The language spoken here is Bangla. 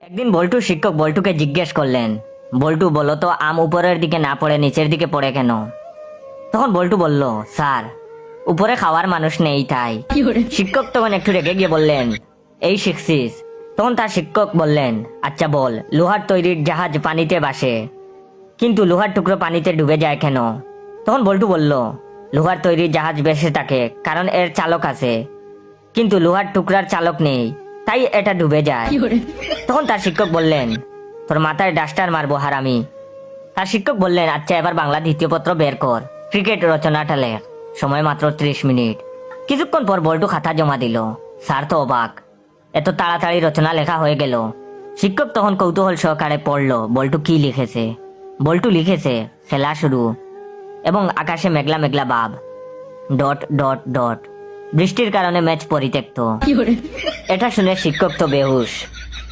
একদিন বল্টু শিক্ষক বল্টুকে জিজ্ঞেস করলেন, বল্টু বলো তো আম উপরের দিকে না পড়ে নিচের দিকে পড়ে কেন? তখন বল্টু বলল, স্যার উপরে খাওয়ার মানুষ নেই তাই। শিক্ষক তখন একটু রেগে গিয়ে বললেন, এই শিখছিস? তখন তার শিক্ষক বললেন, আচ্ছা বল, লোহার তৈরির জাহাজ পানিতে ভাসে কিন্তু লোহার টুকরো পানিতে ডুবে যায় কেন? তখন বল্টু বলল, লোহার তৈরির জাহাজ ভেসে থাকে কারণ এর চালক আছে, কিন্তু লোহার টুকরার চালক নেই, তাই এটা ডুবে যায়। তখন তার শিক্ষক বললেন, তোর মাথায় ডাস্টার মারবো হারামি। তার শিক্ষক বললেন, আচ্ছা এবার বাংলা দ্বিতীয় পত্র বের কর, ক্রিকেট রচনাটা লেখ, সময় মাত্র 30 মিনিট। কিছুক্ষণ পর বল্টু খাতা জমা দিল। স্যার তো অবাক, এত তাড়াতাড়ি রচনা লেখা হয়ে গেল। শিক্ষক তখন কৌতূহল সহকারে পড়ল বল্টু কি লিখেছে। বল্টু লিখেছে, খেলা শুরু এবং আকাশে মেঘলা মেঘলা ভাব, ডট ডট ডট, বৃষ্টির কারণে ম্যাচ পরিত্যক্ত। এটা শুনে শিক্ষক তো বেহুশ।